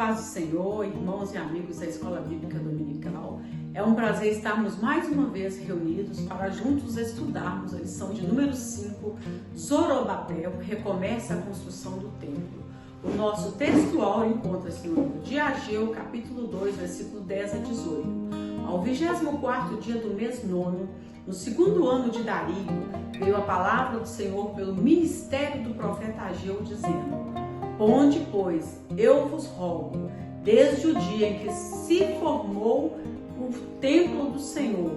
paz do Senhor, irmãos e amigos da Escola Bíblica Dominical. É um prazer estarmos mais uma vez reunidos para juntos estudarmos a lição de número 5, Zorobabel, recomeça a construção do templo. O nosso textual encontra-se no livro de Ageu, capítulo 2, versículo 10 a 18. Ao 24º dia do mês nono, no segundo ano de Dario, veio a palavra do Senhor pelo ministério do profeta Ageu, dizendo: Ponde, pois, eu vos rogo, desde o dia em que se formou o templo do Senhor,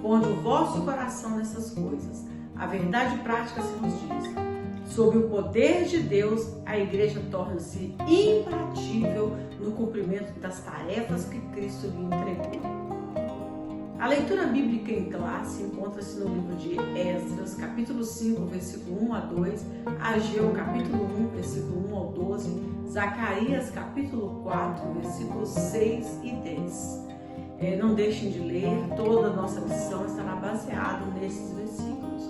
ponde o vosso coração nessas coisas. A verdade prática se nos diz: sob o poder de Deus, a igreja torna-se imbatível no cumprimento das tarefas que Cristo lhe entregou. A leitura bíblica em classe encontra-se no livro de Esdras, capítulo 5, versículo 1 a 2, Ageu, capítulo 1, versículo 1 ao 12, Zacarias, capítulo 4, versículos 6 e 10. Não deixem de ler, toda a nossa lição estará baseada nesses versículos.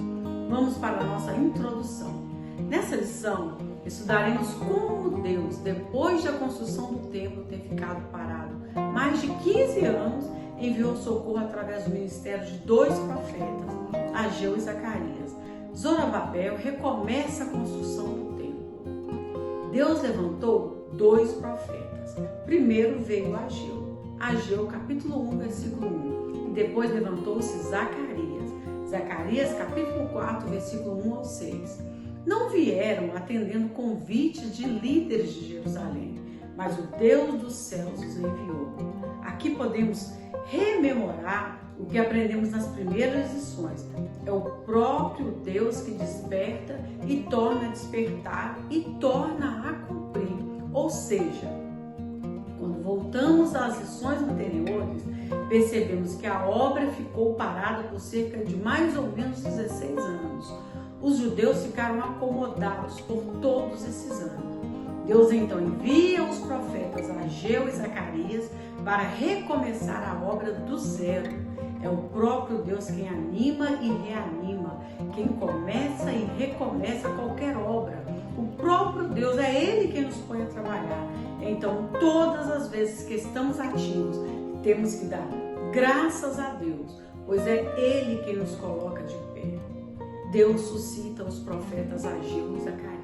Vamos para a nossa introdução. Nessa lição, estudaremos como Deus, depois da construção do templo ter ficado parado mais de 15 anos, enviou socorro através do ministério de dois profetas, Ageu e Zacarias. Zorobabel recomeça a construção do templo. Deus levantou dois profetas. Primeiro veio Ageu, capítulo 1, versículo 1. E depois levantou-se Zacarias, capítulo 4, versículo 1 ao 6. Não vieram atendendo convites de líderes de Jerusalém, mas o Deus dos céus os enviou. Aqui podemos rememorar o que aprendemos nas primeiras lições. É o próprio Deus que desperta e torna a despertar e torna a cumprir. Ou seja, quando voltamos às lições anteriores, percebemos que a obra ficou parada por cerca de mais ou menos 16 anos. Os judeus ficaram acomodados por todos esses anos. Deus então envia os profetas Ageu e Zacarias para recomeçar a obra do zero. É o próprio Deus quem anima e reanima, quem começa e recomeça qualquer obra. O próprio Deus, é Ele quem nos põe a trabalhar. Então, todas as vezes que estamos ativos, temos que dar graças a Deus, pois é Ele quem nos coloca de pé. Deus suscita os profetas Ageu e Zacarias.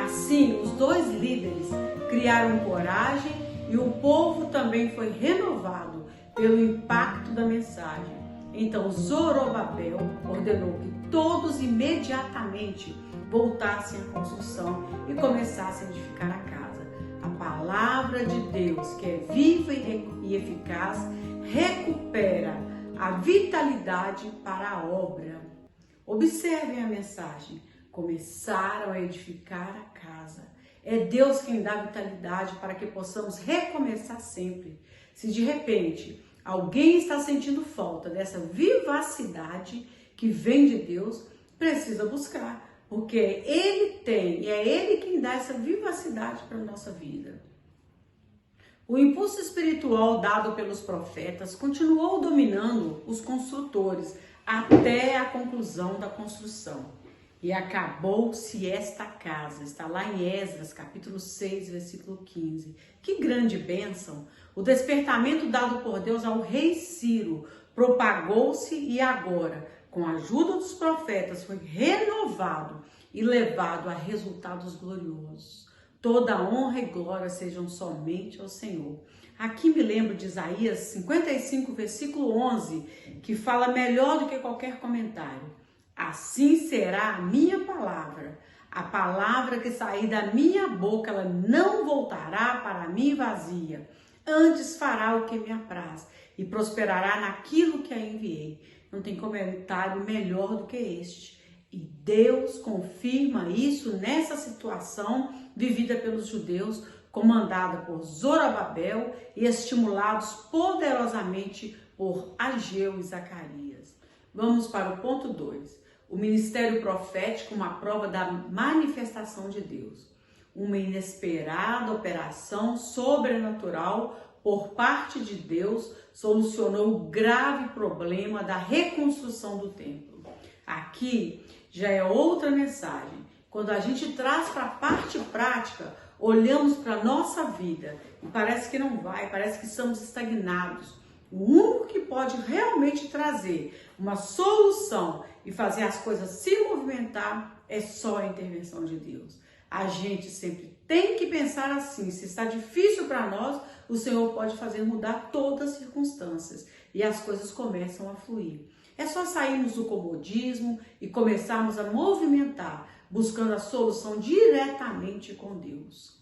Assim, os dois líderes criaram coragem e o povo também foi renovado pelo impacto da mensagem. Então Zorobabel ordenou que todos imediatamente voltassem à construção e começassem a edificar a casa. A palavra de Deus, que é viva e eficaz, recupera a vitalidade para a obra. Observem a mensagem. Começaram a edificar a casa. É Deus quem dá vitalidade para que possamos recomeçar sempre. Se de repente alguém está sentindo falta dessa vivacidade que vem de Deus, precisa buscar, porque Ele tem e é Ele quem dá essa vivacidade para a nossa vida. O impulso espiritual dado pelos profetas continuou dominando os construtores até a conclusão da construção. E acabou-se esta casa. Está lá em Esdras, capítulo 6, versículo 15. Que grande bênção! O despertamento dado por Deus ao rei Ciro propagou-se e agora, com a ajuda dos profetas, foi renovado e levado a resultados gloriosos. Toda honra e glória sejam somente ao Senhor. Aqui me lembro de Isaías 55, versículo 11, que fala melhor do que qualquer comentário. Assim será a minha palavra. A palavra que sair da minha boca, ela não voltará para mim vazia. Antes fará o que me apraz e prosperará naquilo que a enviei. Não tem comentário melhor do que este. E Deus confirma isso nessa situação vivida pelos judeus, comandada por Zorobabel e estimulados poderosamente por Ageu e Zacarias. Vamos para o ponto 2. O ministério profético, uma prova da manifestação de Deus. Uma inesperada operação sobrenatural por parte de Deus solucionou o grave problema da reconstrução do templo. Aqui já é outra mensagem. Quando a gente traz para a parte prática, olhamos para a nossa vida e parece que não vai, parece que estamos estagnados. O único que pode realmente trazer uma solução e fazer as coisas se movimentar é só a intervenção de Deus. A gente sempre tem que pensar assim: se está difícil para nós, o Senhor pode fazer mudar todas as circunstâncias e as coisas começam a fluir. É só sairmos do comodismo e começarmos a movimentar, buscando a solução diretamente com Deus.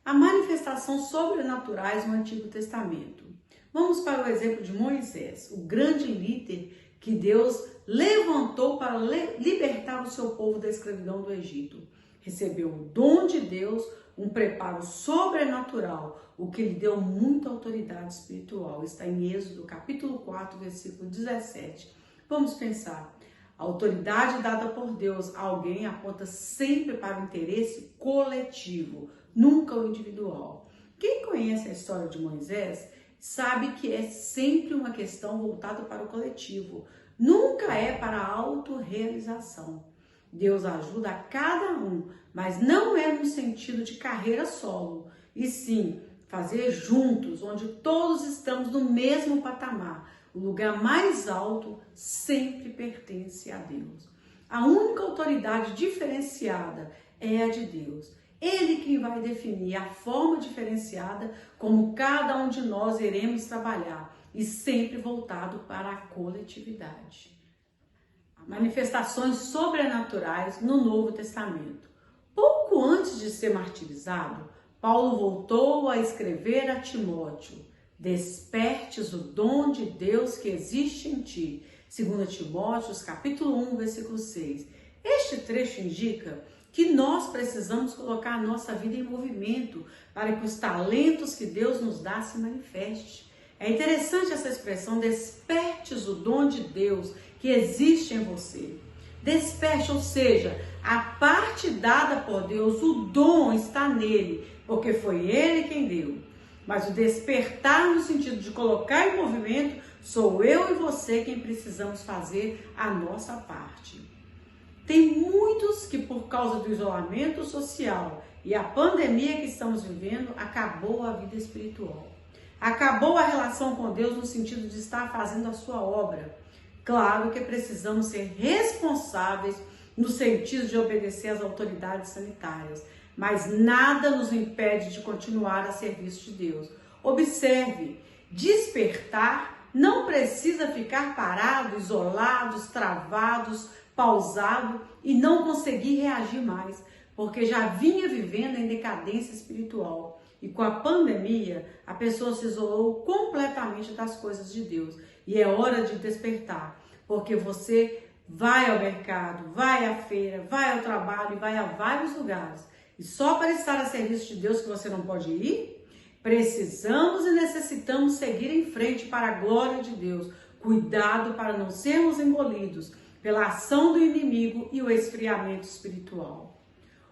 A manifestação sobrenaturais no Antigo Testamento. Vamos para o exemplo de Moisés, o grande líder que Deus levantou para libertar o seu povo da escravidão do Egito. Recebeu o dom de Deus, um preparo sobrenatural, o que lhe deu muita autoridade espiritual. Está em Êxodo, capítulo 4, versículo 17. Vamos pensar. A autoridade dada por Deus a alguém aponta sempre para o interesse coletivo, nunca o individual. Quem conhece a história de Moisés sabe que é sempre uma questão voltada para o coletivo, nunca é para a autorrealização. Deus ajuda a cada um, mas não é no sentido de carreira solo, e sim fazer juntos, onde todos estamos no mesmo patamar. O lugar mais alto sempre pertence a Deus. A única autoridade diferenciada é a de Deus. Ele quem vai definir a forma diferenciada como cada um de nós iremos trabalhar, e sempre voltado para a coletividade. Manifestações sobrenaturais no Novo Testamento. Pouco antes de ser martirizado, Paulo voltou a escrever a Timóteo: despertes o dom de Deus que existe em ti. 2 Timóteo, capítulo 1, versículo 6. Este trecho indica que nós precisamos colocar a nossa vida em movimento para que os talentos que Deus nos dá se manifestem. É interessante essa expressão: despertes o dom de Deus que existe em você. Desperte, ou seja, a parte dada por Deus, o dom está nele, porque foi ele quem deu. Mas o despertar no sentido de colocar em movimento, sou eu e você quem precisamos fazer a nossa parte. Tem muitos que, por causa do isolamento social e a pandemia que estamos vivendo, acabou a vida espiritual. Acabou a relação com Deus no sentido de estar fazendo a sua obra. Claro que precisamos ser responsáveis no sentido de obedecer às autoridades sanitárias, mas nada nos impede de continuar a serviço de Deus. Observe, despertar não precisa ficar parado, isolados, travados, pausado e não conseguir reagir mais, porque já vinha vivendo em decadência espiritual. E com a pandemia, a pessoa se isolou completamente das coisas de Deus. E é hora de despertar, porque você vai ao mercado, vai à feira, vai ao trabalho e vai a vários lugares. E só para estar a serviço de Deus que você não pode ir? Precisamos e necessitamos seguir em frente para a glória de Deus. Cuidado para não sermos engolidos pela ação do inimigo e o esfriamento espiritual.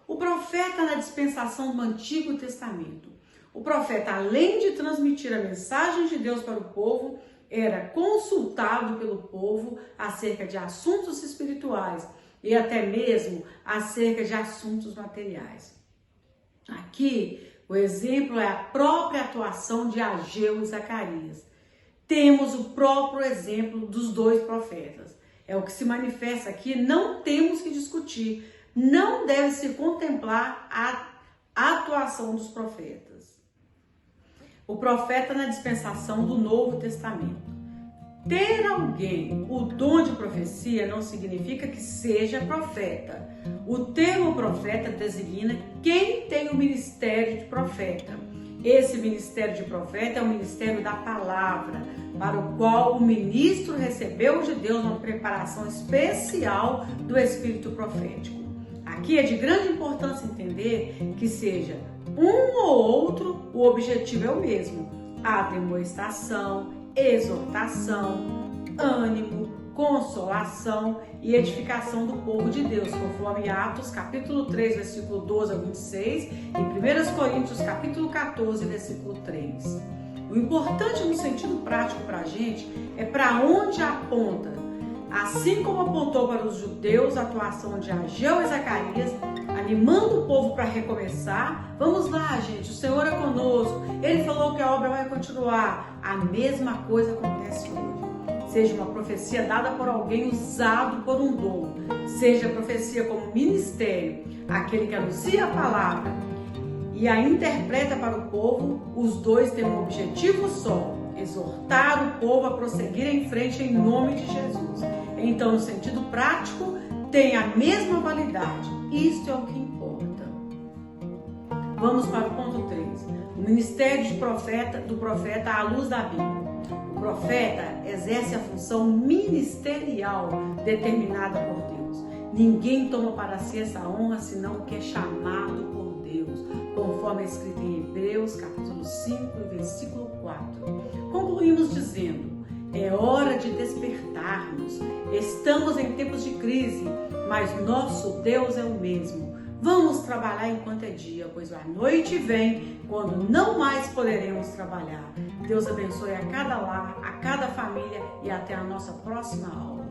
O profeta na dispensação do Antigo Testamento. O profeta, além de transmitir a mensagem de Deus para o povo, era consultado pelo povo acerca de assuntos espirituais e até mesmo acerca de assuntos materiais. Aqui, o exemplo é a própria atuação de Ageu e Zacarias. Temos o próprio exemplo dos dois profetas. É o que se manifesta aqui, não temos que discutir, não deve se contemplar a atuação dos profetas. O profeta na dispensação do Novo Testamento. Ter alguém o dom de profecia não significa que seja profeta. O termo profeta designa quem tem o ministério de profeta. Esse ministério de profeta é o ministério da palavra, para o qual o ministro recebeu de Deus uma preparação especial do espírito profético. Aqui é de grande importância entender que seja um ou outro, o objetivo é o mesmo: a demonstração, exortação, ânimo, consolação e edificação do povo de Deus, conforme Atos capítulo 3, versículo 12 ao 26 e 1 Coríntios capítulo 14, versículo 3. O importante no sentido prático para a gente é para onde aponta. Assim como apontou para os judeus a atuação de Ageu e Zacarias, a animando o povo para recomeçar. Vamos lá, gente, o Senhor é conosco. Ele falou que a obra vai continuar. A mesma coisa acontece hoje. Seja uma profecia dada por alguém usado por um dom, seja profecia como ministério, aquele que anuncia a palavra e a interpreta para o povo, os dois têm um objetivo só: exortar o povo a prosseguir em frente em nome de Jesus. Então, no sentido prático, tem a mesma validade. Isto é o que importa. Vamos para o ponto 3. O ministério do profeta à luz da Bíblia. O profeta exerce a função ministerial determinada por Deus. Ninguém toma para si essa honra senão o que é chamado por Deus, conforme é escrito em Hebreus, capítulo 5, versículo 4. Concluímos dizendo: é hora de despertarmos. Estamos em tempos de crise, mas nosso Deus é o mesmo. Vamos trabalhar enquanto é dia, pois a noite vem quando não mais poderemos trabalhar. Deus abençoe a cada lar, a cada família e até a nossa próxima aula.